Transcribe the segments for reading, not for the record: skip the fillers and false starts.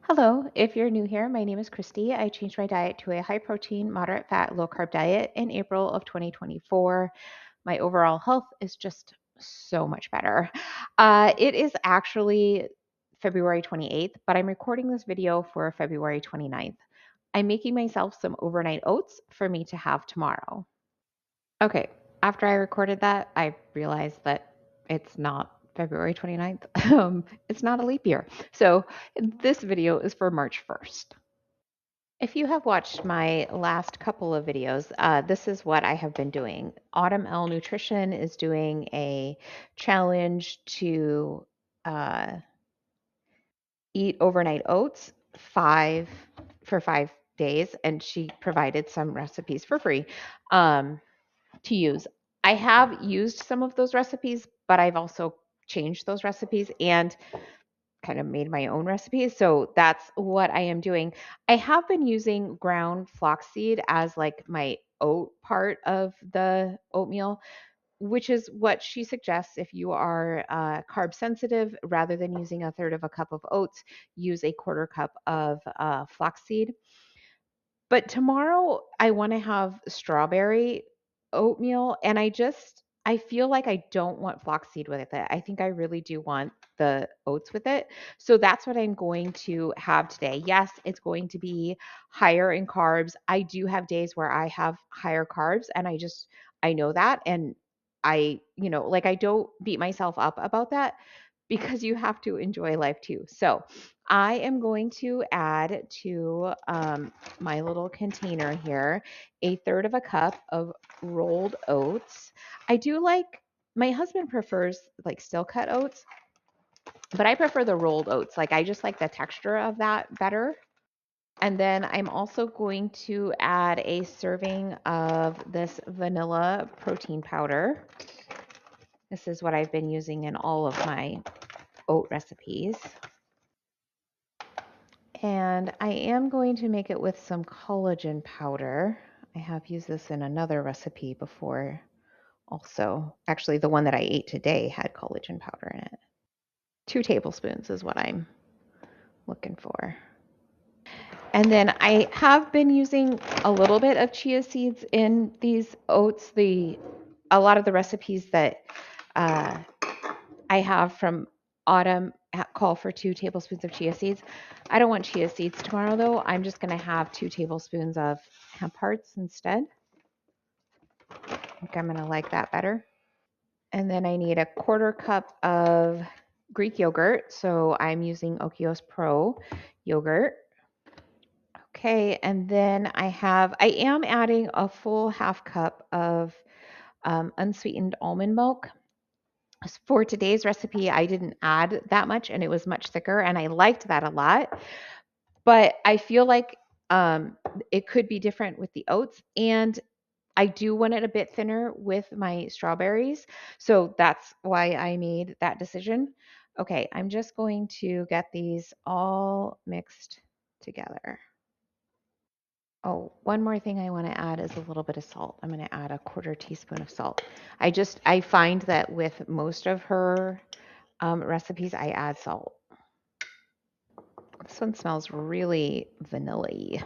Hello, if you're new here, my name is Christy. I changed my diet to a high protein, moderate fat, low carb diet in April of 2024. My overall health is just so much better. It is actually February 28th, but I'm recording this video for February 29th. I'm making myself some overnight oats for me to have tomorrow. Okay, after I recorded that, I realized that it's not February 29th. It's not a leap year. So this video is for March 1st. If you have watched my last couple of videos, this is what I have been doing. Autumn L Nutrition is doing a challenge to uh, eat overnight oats five for 5 days, and she provided some recipes for free. To use. I have used some of those recipes, but I've also changed those recipes and kind of made my own recipes. So that's what I am doing. I have been using ground flaxseed as like my oat part of the oatmeal, which is what she suggests if you are carb sensitive. Rather than using a third of a cup of oats, use a quarter cup of flaxseed. But tomorrow I wanna have strawberry oatmeal, and I feel like I don't want flaxseed with it. I think I really do want the oats with it. So that's what I'm going to have today. Yes, it's going to be higher in carbs. I do have days where I have higher carbs, and I know that, and like, I don't beat myself up about that because you have to enjoy life too. So I am going to add to my little container here a third of a cup of rolled oats. I do like, my husband prefers like still cut oats, but I prefer the rolled oats. Like, I just like the texture of that better. And then I'm also going to add a serving of this vanilla protein powder. This is what I've been using in all of my oat recipes. And I am going to make it with some collagen powder. I have used this in another recipe before also. Actually, the one that I ate today had collagen powder in it. 2 tablespoons is what I'm looking for. And then I have been using a little bit of chia seeds in these oats. A lot of the recipes that uh, I have from Autumn call for 2 tablespoons of chia seeds. I don't want chia seeds tomorrow though. I'm just going to have 2 tablespoons of hemp hearts instead. I think I'm going to like that better. And then I need a quarter cup of Greek yogurt. So I'm using Okios Pro yogurt. Okay, and then I am adding a full half cup of unsweetened almond milk. For today's recipe, I didn't add that much and it was much thicker, and I liked that a lot. But I feel like it could be different with the oats, and I do want it a bit thinner with my strawberries. So that's why I made that decision. Okay, I'm just going to get these all mixed together. Oh, one more thing I want to add is a little bit of salt. I'm going to add a quarter teaspoon of salt. I find that with most of her recipes, I add salt. This one smells really vanilla-y,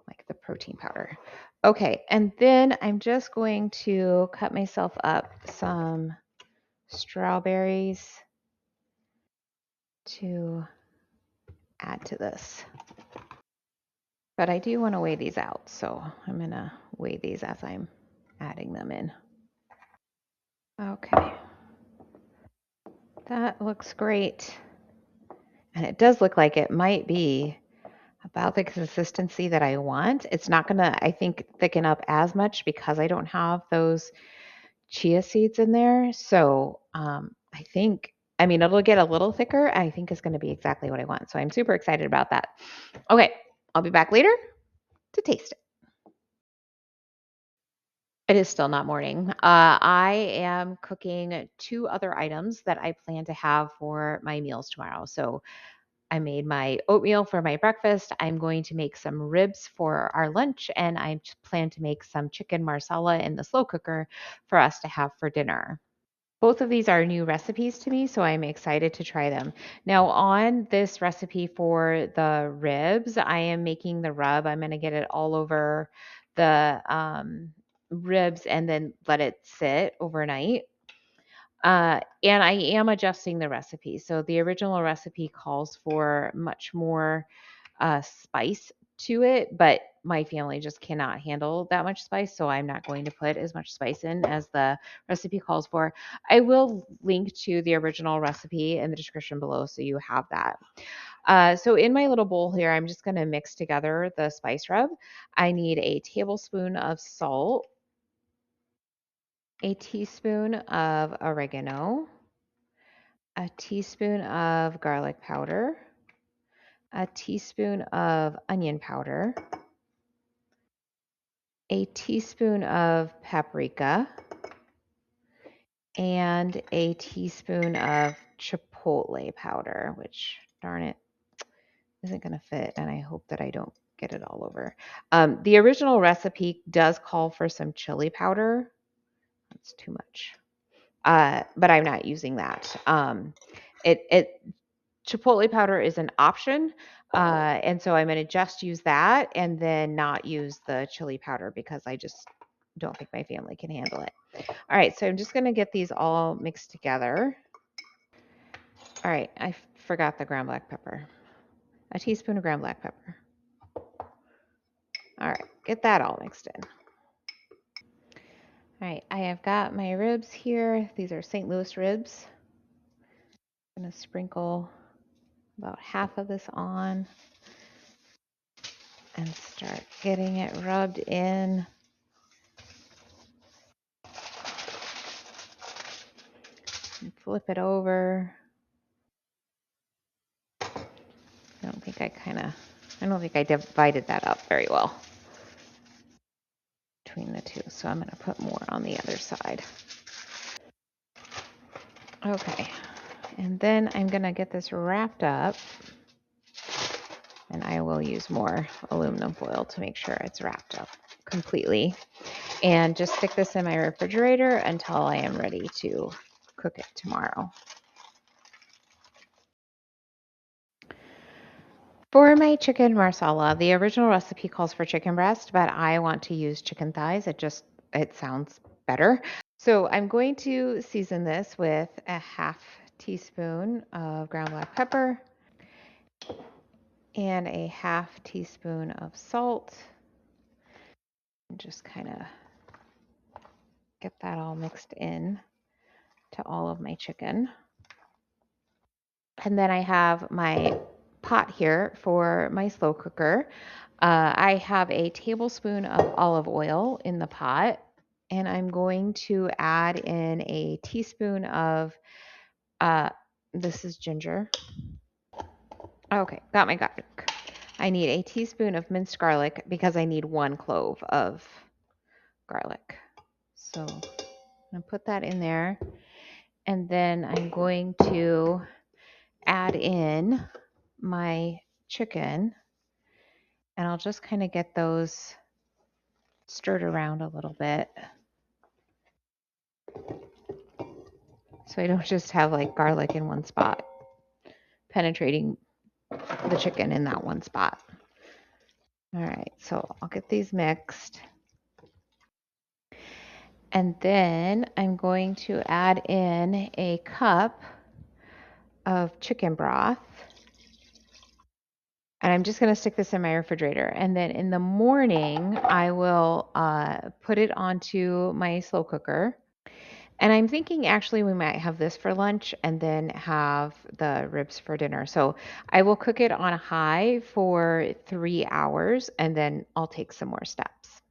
like the protein powder. Okay, and then I'm just going to cut myself up some strawberries to add to this. But I do want to weigh these out, so I'm going to weigh these as I'm adding them in. Okay, that looks great. And it does look like it might be about the consistency that I want. It's not going to, I think, thicken up as much because I don't have those chia seeds in there. So I mean, it'll get a little thicker. I think it's going to be exactly what I want. So I'm super excited about that. Okay, I'll be back later to taste it. It is still not morning. I am cooking 2 other items that I plan to have for my meals tomorrow. So I made my oatmeal for my breakfast. I'm going to make some ribs for our lunch, and I plan to make some chicken marsala in the slow cooker for us to have for dinner. Both of these are new recipes to me, so I'm excited to try them. Now, on this recipe for the ribs, I am making the rub. I'm going to get it all over the ribs and then let it sit overnight. And I am adjusting the recipe. So the original recipe calls for much more spice to it, but my family just cannot handle that much spice, so I'm not going to put as much spice in as the recipe calls for. I will link to the original recipe in the description below so you have that. So in my little bowl here, I'm just going to mix together the spice rub. I need a tablespoon of salt, a teaspoon of oregano, a teaspoon of garlic powder, a teaspoon of onion powder, a teaspoon of paprika, and a teaspoon of chipotle powder, which, darn it, isn't going to fit, and I hope that I don't get it all over. The original recipe does call for some chili powder. That's too much, but I'm not using that. It Chipotle powder is an option, and so I'm going to just use that and then not use the chili powder because I just don't think my family can handle it. All right, so I'm just going to get these all mixed together. All right, I forgot the ground black pepper. A teaspoon of ground black pepper. All right, get that all mixed in. All right, I have got my ribs here. These are St. Louis ribs. I'm going to sprinkle about half of this on and start getting it rubbed in. And flip it over. I don't think I divided that up very well between the two. So I'm going to put more on the other side. Okay. And then I'm going to get this wrapped up, and I will use more aluminum foil to make sure it's wrapped up completely, and just stick this in my refrigerator until I am ready to cook it tomorrow. For my chicken marsala, the original recipe calls for chicken breast, but I want to use chicken thighs. It sounds better. So I'm going to season this with a half teaspoon of ground black pepper and a half teaspoon of salt. And just kind of get that all mixed in to all of my chicken. And then I have my pot here for my slow cooker. I have a tablespoon of olive oil in the pot, and I'm going to add in a teaspoon of, this is ginger. Okay, got my garlic. I need a teaspoon of minced garlic because I need 1 clove of garlic. So I'm going to put that in there. And then I'm going to add in my chicken, and I'll just kind of get those stirred around a little bit so I don't just have like garlic in one spot penetrating the chicken in that one spot. All right, so I'll get these mixed. And then I'm going to add in a cup of chicken broth. And I'm just going to stick this in my refrigerator. And then in the morning, I will put it onto my slow cooker. And I'm thinking actually we might have this for lunch and then have the ribs for dinner. So I will cook it on high for 3 hours and then I'll take some more steps.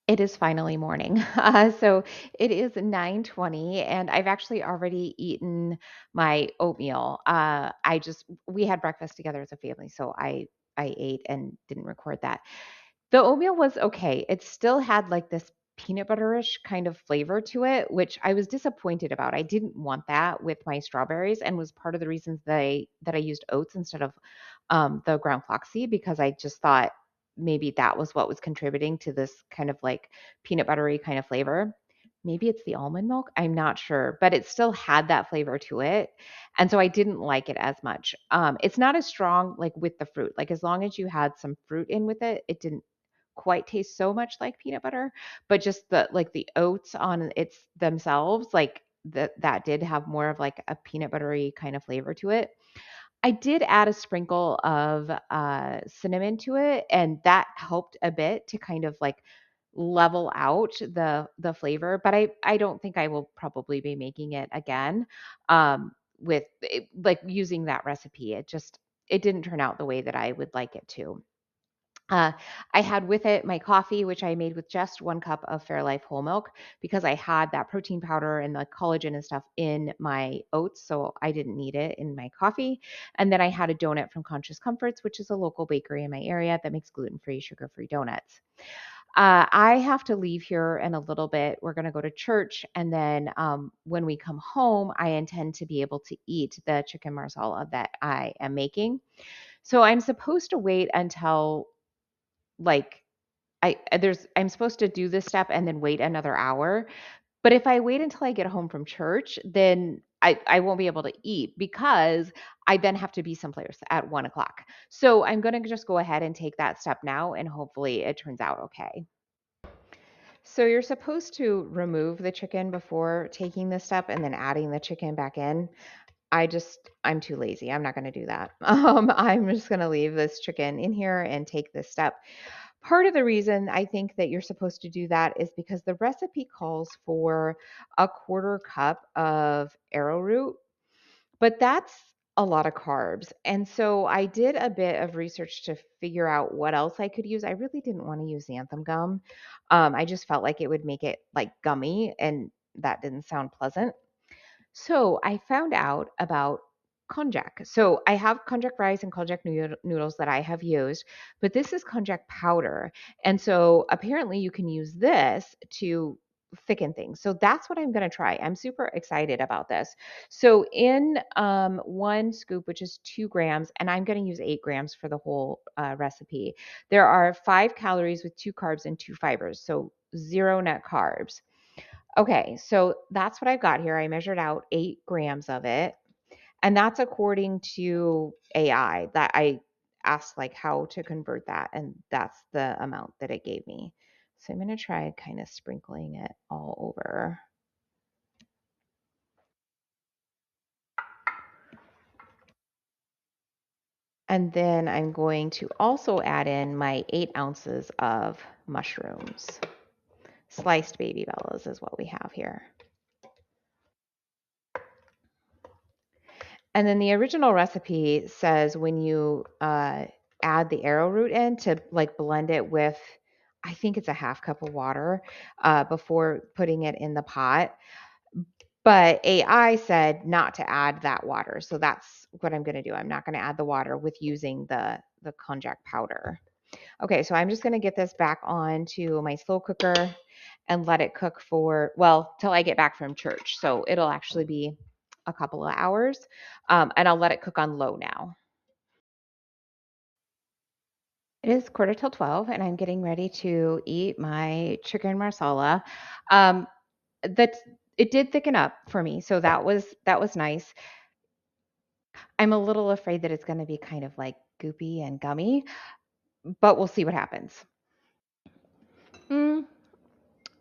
It is finally morning. So it is 9:20 and I've actually already eaten my oatmeal. We had breakfast together as a family, so I ate and didn't record that. The oatmeal was okay. It still had like this peanut butterish kind of flavor to it, which I was disappointed about. I didn't want that with my strawberries, and was part of the reasons that I used oats instead of the ground flaxseed, because I just thought maybe that was what was contributing to this kind of like peanut buttery kind of flavor. maybe it's the almond milk. I'm not sure, but it still had that flavor to it. And so I didn't like it as much. It's not as strong like with the fruit. Like as long as you had some fruit in with it, it didn't quite taste so much like peanut butter, but just the oats on its themselves, like that did have more of like a peanut buttery kind of flavor to it. I did add a sprinkle of cinnamon to it, and that helped a bit to kind of like level out the flavor. But I don't think I will probably be making it again with it, like using that recipe. It didn't turn out the way that I would like it to. Uh, I had with it my coffee, which I made with just 1 cup of Fairlife whole milk because I had that protein powder and the collagen and stuff in my oats, so I didn't need it in my coffee. And then I had a donut from Conscious Comforts, which is a local bakery in my area that makes gluten-free, sugar-free donuts. I have to leave here in a little bit. We're going to go to church. And then when we come home, I intend to be able to eat the chicken marsala that I am making. So I'm supposed to wait until like I'm supposed to do this step and then wait another hour. But if I wait until I get home from church, then I won't be able to eat because I then have to be someplace at 1 o'clock. So I'm going to just go ahead and take that step now and hopefully it turns out okay. So you're supposed to remove the chicken before taking this step and then adding the chicken back in. I'm too lazy. I'm not going to do that. I'm just going to leave this chicken in here and take this step. Part of the reason I think that you're supposed to do that is because the recipe calls for a quarter cup of arrowroot, but that's a lot of carbs. And so I did a bit of research to figure out what else I could use. I really didn't want to use xanthan gum. I just felt like it would make it like gummy, and that didn't sound pleasant. So I found out about konjac. So I have konjac rice and konjac noodles that I have used, but this is konjac powder. And so apparently you can use this to thicken things. So that's what I'm going to try. I'm super excited about this. So in 1 scoop, which is 2 grams, and I'm going to use 8 grams for the whole recipe, there are 5 calories with 2 carbs and 2 fibers. So 0 net carbs. Okay, so that's what I've got here. I measured out 8 grams of it, and that's according to AI that I asked like how to convert that, and that's the amount that it gave me. So I'm going to try kind of sprinkling it all over. And then I'm going to also add in my 8 ounces of mushrooms. Sliced baby bellas is what we have here. And then the original recipe says when you add the arrowroot in to like blend it with, I think it's a half cup of water before putting it in the pot. But AI said not to add that water. So that's what I'm going to do. I'm not going to add the water with using the konjac powder. Okay, so I'm just going to get this back on to my slow cooker and let it cook for, well, till I get back from church. So it'll actually be a couple of hours, and I'll let it cook on low now. It is quarter till 12, and I'm getting ready to eat my chicken marsala. Um, that it did thicken up for me, so that was nice. I'm a little afraid that it's going to be kind of like goopy and gummy, but we'll see what happens. Mm,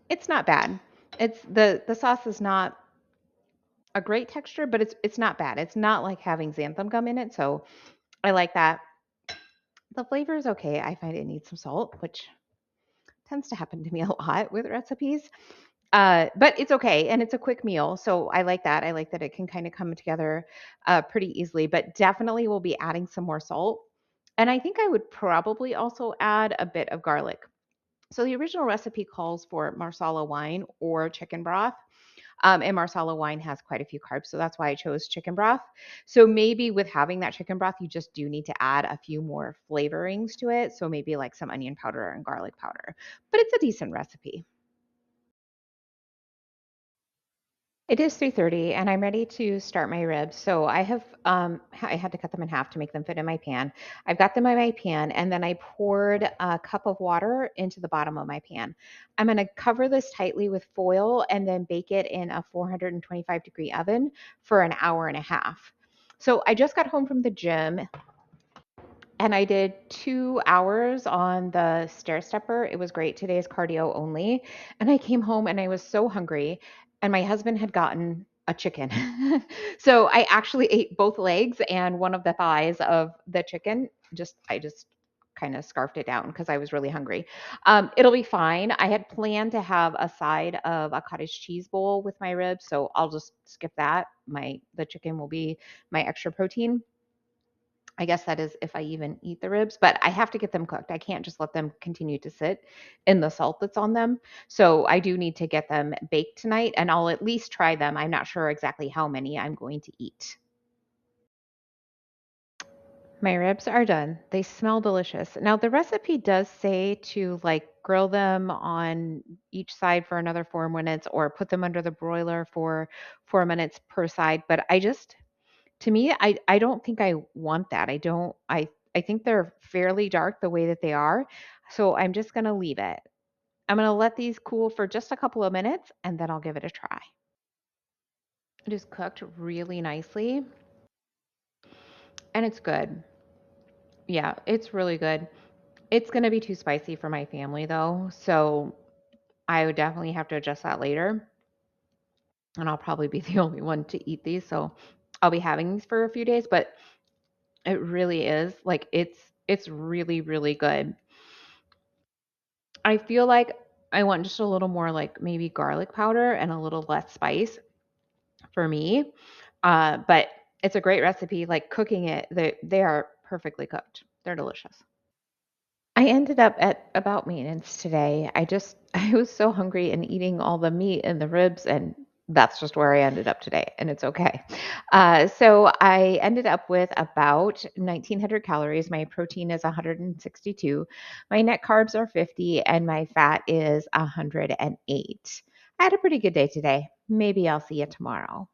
it's not bad. It's the sauce is not a great texture, but it's not bad. It's not like having xanthan gum in it, so I like that. The flavor is okay. I find it needs some salt, which tends to happen to me a lot with recipes. But it's okay, and it's a quick meal, so I like that. I like that it can kind of come together pretty easily, but definitely will be adding some more salt. And I think I would probably also add a bit of garlic. So the original recipe calls for marsala wine or chicken broth. And marsala wine has quite a few carbs, so that's why I chose chicken broth. So maybe with having that chicken broth, you just do need to add a few more flavorings to it. So maybe like some onion powder and garlic powder, but it's a decent recipe. It is 3:30 and I'm ready to start my ribs. So I had to cut them in half to make them fit in my pan. I've got them in my pan and then I poured a cup of water into the bottom of my pan. I'm going to cover this tightly with foil and then bake it in a 425-degree oven for an hour and a half. So I just got home from the gym and I did 2 hours on the stair stepper. It was great. Today is cardio only. And I came home and I was so hungry. And my husband had gotten a chicken. So I actually ate both legs and one of the thighs of the chicken. I just kind of scarfed it down because I was really hungry. It'll be fine. I had planned to have a side of a cottage cheese bowl with my ribs, so I'll just skip that. The chicken will be my extra protein. I guess that is if I even eat the ribs, but I have to get them cooked. I can't just let them continue to sit in the salt that's on them. So I do need to get them baked tonight and I'll at least try them. I'm not sure exactly how many I'm going to eat. My ribs are done. They smell delicious. Now, the recipe does say to like grill them on each side for another 4 minutes or put them under the broiler for 4 minutes per side. But to me, I don't think I want that. I think they're fairly dark the way that they are. So I'm just going to leave it. I'm going to let these cool for just a couple of minutes and then I'll give it a try. It is cooked really nicely and it's good. Yeah, it's really good. It's going to be too spicy for my family though. So I would definitely have to adjust that later. And I'll probably be the only one to eat these. So I'll be having these for a few days, but it really is like it's really, really good. I feel like I want just a little more like maybe garlic powder and a little less spice for me. But it's a great recipe. Like cooking it, they are perfectly cooked. They're delicious. I ended up at about maintenance today. I was so hungry and eating all the meat and the ribs, and that's just where I ended up today, and it's okay. So I ended up with about 1,900 calories. My protein is 162. My net carbs are 50, and my fat is 108. I had a pretty good day today. Maybe I'll see you tomorrow.